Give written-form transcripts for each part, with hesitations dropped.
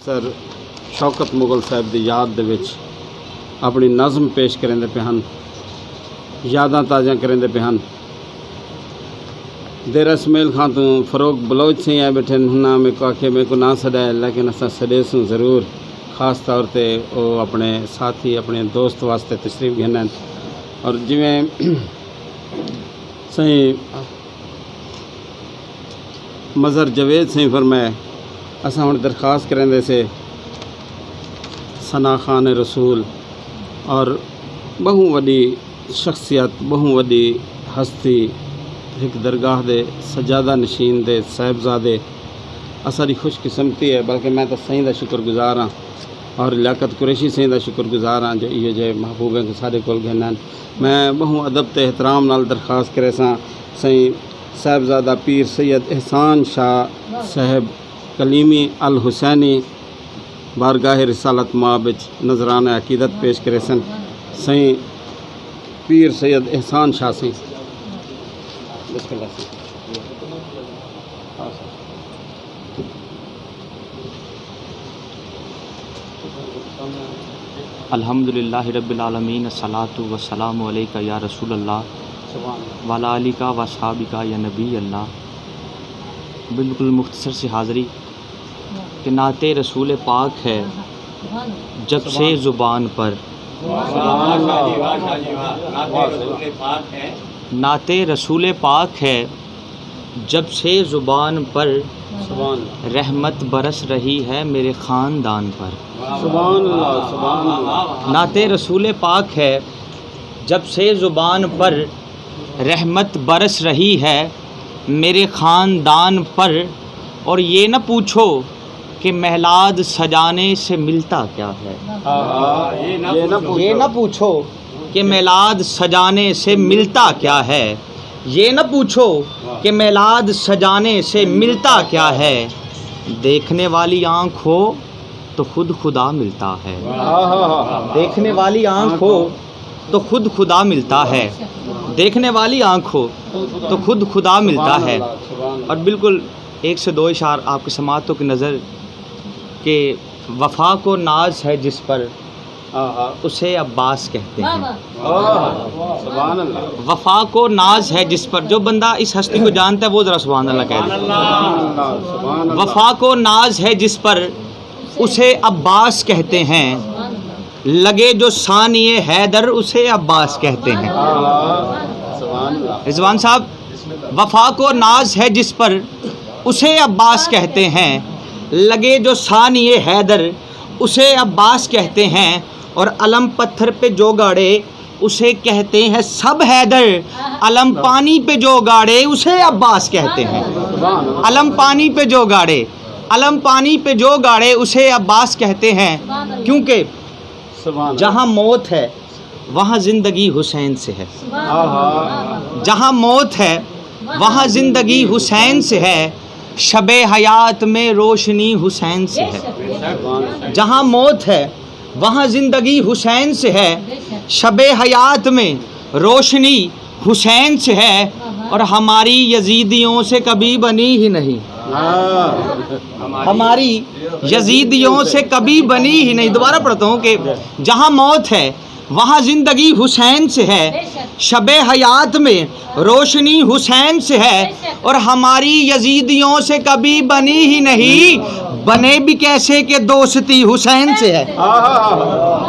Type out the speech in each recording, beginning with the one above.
Sir ਸ਼ੌਕਤ ਮੁਗਲ ਸਾਹਿਬ ਦੀ ਯਾਦ ਦੇ ਵਿੱਚ ਆਪਣੀ ਨਜ਼ਮ ਪੇਸ਼ ਕਰਦੇ ਪਏ ਹਨ, ਯਾਦਾਂ ਤਾਜ਼ਾ ਕਰਦੇ ਪਏ ਹਨ। देर इसमाइल खान तो फ़रोग बलोच से आए बैठे ना मेरे को आखे मेरे को ना सड़ाए, लेकिन असा सड़े सूँ ज़रूर ख़ास तौर पे वो अपने साथी अपने दोस्त वास्ते तशरीफ़ घेना। और जिमें सही मज़हर जवेद सही फरमाए असा हुण दरख्वास्त करेंदे से सना खान रसूल और बहु वॾी शख्सियत बहु वॾी हस्ती एक दरगाह दे सजादा नशीन दे साहिबजादे असारी खुशकिस्मती है, बल्कि मैं तो सही का शुक्रगुजार हाँ और लियाकत कुरैशी सही का शुक्रगुजार हाँ जो ये जे महबूबे के सारे कोल गए। मैं बहु अदब ते एहतराम नाल दरख्वास्त करे सां सही साहिबजादा पीर सैयद एहसान शाह साहब कलीमी अल हुसैनी बारगाह रिसालत माँ बिच नजराना अकीदत पेश करे सन। सही पीर सैयद एहसान शाह सही अल्हम्दुलिल्लाहि रब्बिल आलमीन अस्सलातु वस्सलामु अलैका या रसूल अल्लाह वाला अलिका व सहाबिका या नबी अल्लाह। बिल्कुल मुख्तसर से हाज़री कि नाते रसूल पाक है जब से ज़ुबान पर, नाते रसूल पाक है जब से ज़ुबान पर रहमत बरस रही है मेरे ख़ानदान पर। नाते रसूल पाक है जब से ज़ुबान पर रहमत बरस रही है मेरे ख़ानदान पर। और ये न पूछो कि महलाद सजाने से मिलता क्या है, ये न पूछो कि मेलाद सजाने से मिलता क्या है, ये न पूछो कि मेलाद सजाने से मिलता क्या है। देखने वाली आँख हो तो खुद खुदा मिलता है, देखने वाली आँख हो तो खुद खुदा मिलता है, देखने वाली आँख हो तो खुद खुदा मिलता है। और बिल्कुल एक से दो इशार आपकी समातों की नज़र के वफ़ा को नाज है जिस पर उसे अब्बास कहते हैं। वफ़ा को नाज है जिस पर, जो बंदा इस हस्ती को जानता है वो ज़रा सुभान अल्लाह कह दे। वफ़ा को नाज है जिस पर उसे अब्बास कहते हैं, लगे जो सानिए हैदर उसे अब्बास कहते हैं। रिजवान साहब, वफ़ा को नाज है जिस पर उसे अब्बास कहते हैं, लगे जो सानिए हैदर उसे अब्बास कहते हैं। और अलम पत्थर पे जो गाड़े उसे कहते हैं सब हैदर, अलम पानी पे जो गाड़े उसे अब्बास कहते हैं। अलम पानी पे जो गाड़े, अलम पानी पे जो गाड़े उसे अब्बास कहते हैं, क्योंकि जहाँ मौत है वहाँ ज़िंदगी हुसैन से है, जहाँ मौत है वहाँ ज़िंदगी हुसैन से है, शबे हयात में रोशनी हुसैन से है। जहाँ मौत है वहाँ ज़िंदगी हुसैन से है, शबे हयात में रोशनी हुसैन से है। और हमारी यजीदियों से कभी बनी ही नहीं, हमारी यजीदियों से कभी बनी ही नहीं। दोबारा पढ़ता हूँ कि जहाँ मौत है वहाँ ज़िंदगी हुसैन से है, शबे हयात में रोशनी हुसैन से है। और हमारी यजीदियों से कभी बनी ही नहीं, बने भी कैसे कि दोस्ती हुसैन से है।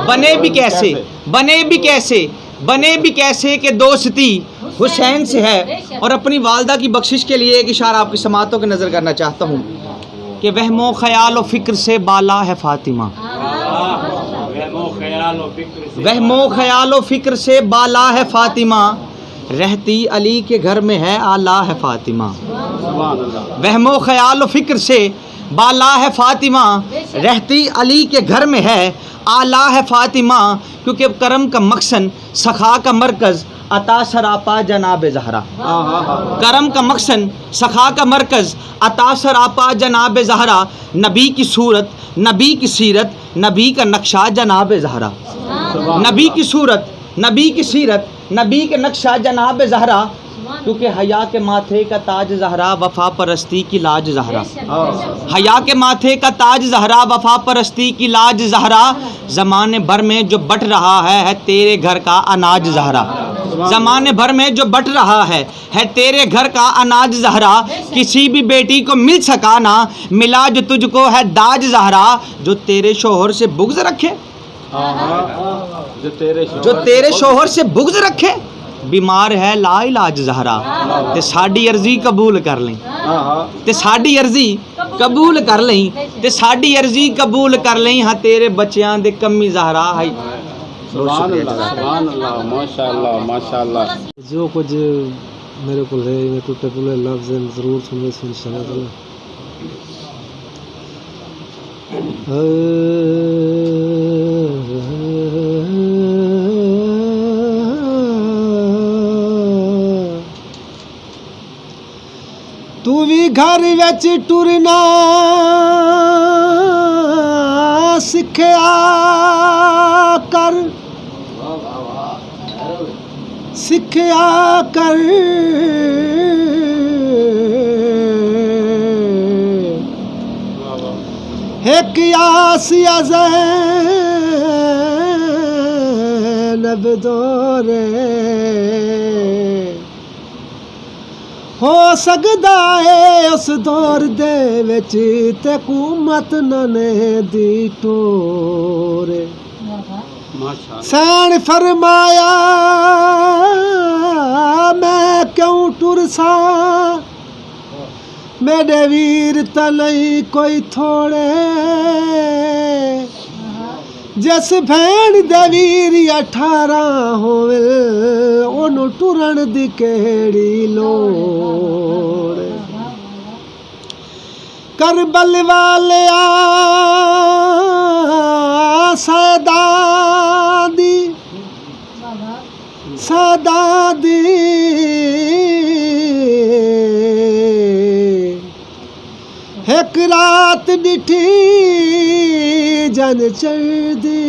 बने भी कैसे, बने भी कैसे, बने भी कैसे कि दोस्ती हुसैन से है। और अपनी वालदा की बख्शिश के लिए एक इशारा आपकी समातों की नज़र करना चाहता हूँ कि वहमो ख़याल व फ़िक्र से बाला है फ़ातिमा, वहमो ख़याल व फ़िक्र से बाला है फ़ातिमा, रहती अली के घर में है आला है फ़ातिमा। वहमो ख़याल व फ़िक्र से बाला है फ़ातिमा, रहती अली के घर में है आला है फ़ातिमा। क्योंकि करम का मकसद सखा का मरकज़ अता सरापा जनाब ज़हरा, करम का मकसद सखा का मरकज़ अता सरापा जनाब ज़हरा। नबी की सूरत, नबी की सीरत, नबी का नक्शा जनाब ज़हरा, नबी की सूरत, नबी की सीरत, नबी के नक्शा जनाब ज़हरा। کیونکہ حیا کے ماتھے کا تاج زہرا وفا پرستی کی لاج زہرا. حیا کے ماتھے کا تاج زہرا وفا پرستی کی لاج زہرا. زمانے بھر میں جو بٹ رہا ہے تیرے گھر کا اناج زہرا. زمانے بھر میں جو بٹ رہا ہے تیرے گھر کا اناج زہرا. کسی بھی بیٹی کو مل سکا نہ ملا جو تجھ کو ہے داج زہرا. جو تیرے شوہر سے بغض رکھے جو تیرے شوہر سے بغض رکھے بیمار ہے لا علاج زہرا. تے ساڈی عرضی قبول کر لیں تے ساڈی عرضی قبول کر لیں تے ساڈی عرضی قبول کر لیں. ہاں تیرے بچیاں دے کمی زہرا ہے. سبحان اللہ سبحان اللہ ماشاءاللہ ماشاءاللہ. جو کچھ میرے کو ہے میں ٹوٹے پھولے لفظ ضرور سننے سے انشاءاللہ. تو بھی گھر وچ ٹرنا سکھیا کر سکھیا کر. ایک آسیہ زینب دورے ہو سکدا ہے اس دور دے وچ تے حکومت ننے دی ٹورے. سین فرمایا میں کیوں ٹرسا میرے ویر تے نہیں کوئی تھوڑے. جس بھین دے ویر 18 ہووے اونوں ٹرن دی کیڑی لوڑ. کربل والیا سیدا دی ایک رات ڈٹھی جن چڑھدی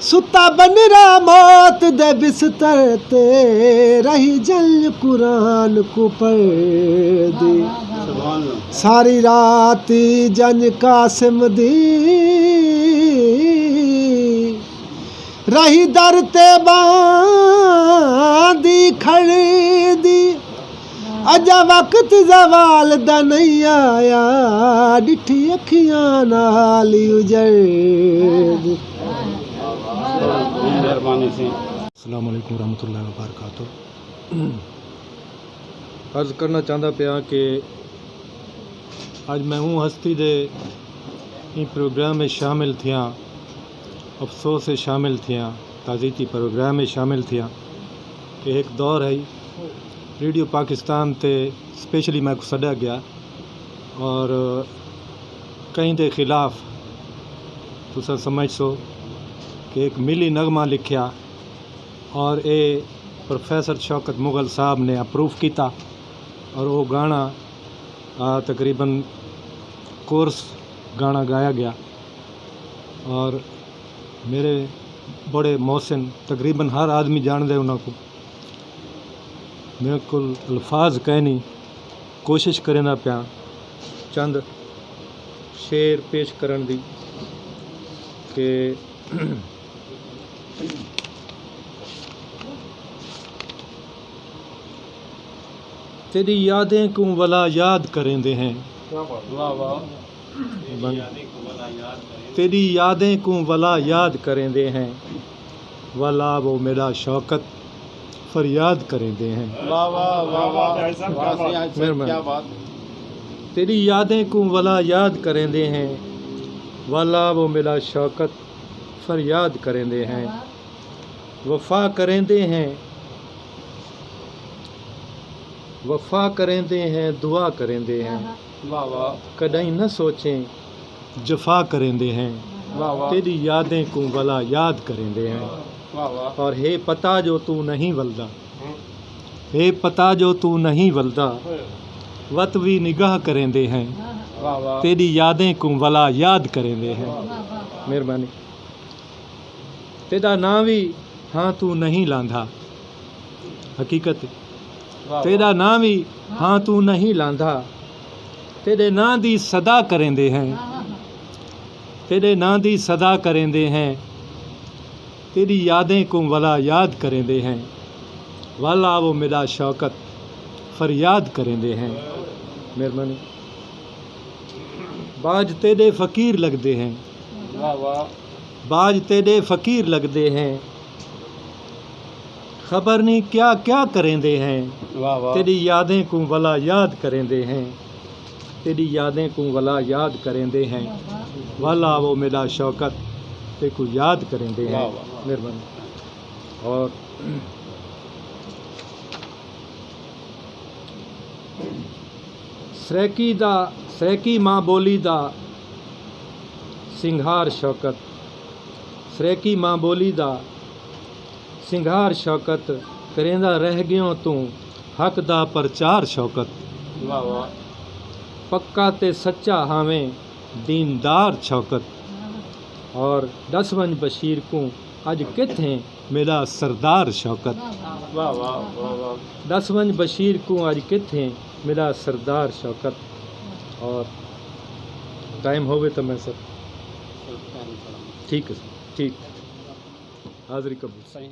ستا بنرا موت دے بستر تے رہی جل قرآن کو پڑھدی. ساری رات جن قاسم دی رہی در تے باندھی کھڑدی. اجا وقت زوال دا نہیں آیا ڈٹھی اکھیاں نال اجڑ. السلام علیکم ورحمۃ اللہ وبرکاتہ. عرض کرنا چاہتا پیا کہ آج میں ہوں ہستی دے این پروگرام میں شامل تھیاں افسوس سے شامل تھیاں تعزیتی پروگرام میں شامل تھیاں کہ ایک دور ہے ریڈیو پاکستان تے اسپیشلی میں کو سڈیا گیا اور کہیں دے خلاف تسا سمجھ سو کہ ایک ملی نغمہ لکھیا اور اے پروفیسر شوکت مغل صاحب نے اپروو کیتا اور وہ گانا تقریباً کورس گانا گایا گیا. اور میرے بڑے محسن تقریباً ہر آدمی جان دے انہوں کو میرے کو الفاظ کہنی کوشش کرنا پیا چند شعر پیش کرن دی کہ تیری یادیں کو ولا یاد کریں دے ہیں تیری یادیں کو ولا یاد کریں دے ہیں ولا وہ میرا شوکت فریاد کریں دے ہیں. تیری یادیں کو ولا یاد کریں دے ہیں والا وہ میرا شوکت فریاد کریں دے ہیں. وفا کریں دے ہیں وفا کریں دے ہیں دعا کریں دے ہیں کدیں نہ سوچیں جفا کریں دے ہیں. تیری یادیں کو ولا یاد کریں دے ہیں. اور ہے پتا جو تو نہیں ولدا ہے پتا جو تو نہیں ولدا وت بھی نگاہ کریں دے ہیں. تیری یادیں کو ولا یاد کریں دے ہیں. مہربانی. تیرا نام بھی ہاں تو نہیں لاندھا हकीकत तेरा नाम भी हाँ तू नहीं लांदा तेरे नां दी सदा करेंदे हैं तेरे नां दी सदा करेंदे हैं तेरी यादें को वला याद करेंदे हैं वाला वो मेरा शौकत फरियाद करेंदे हैं। मेहरबानी बाज तेरे फ़कीर लगदे हैं बाज तेरे फ़कीर लगदे हैं खबर नहीं क्या क्या करेंदे हैं तेरी यादें को वला याद करेंदे हैं तेरी यादें को वला याद करेंदे हैं वाला वो मेरा शौकत ते को याद करेंदे हैं। मेहरबानी और सैकी माँ बोली दा सिंघार शौकत सैकी माँ बोली दा सिंघार शौकत करेंदा रह गयो तू हक दा प्रचार शौकत पक्का ते सच्चा हावें दीनदार शौकत और 10 वंज बशीर को अज किथे मेरा सरदार शौकत 10 वंज बशीर को अज किथे मेरा सरदार शौकत। और टाइम होवे तो मैं सर ठीक है सर ठीक हाज़िरी कबूल। सही।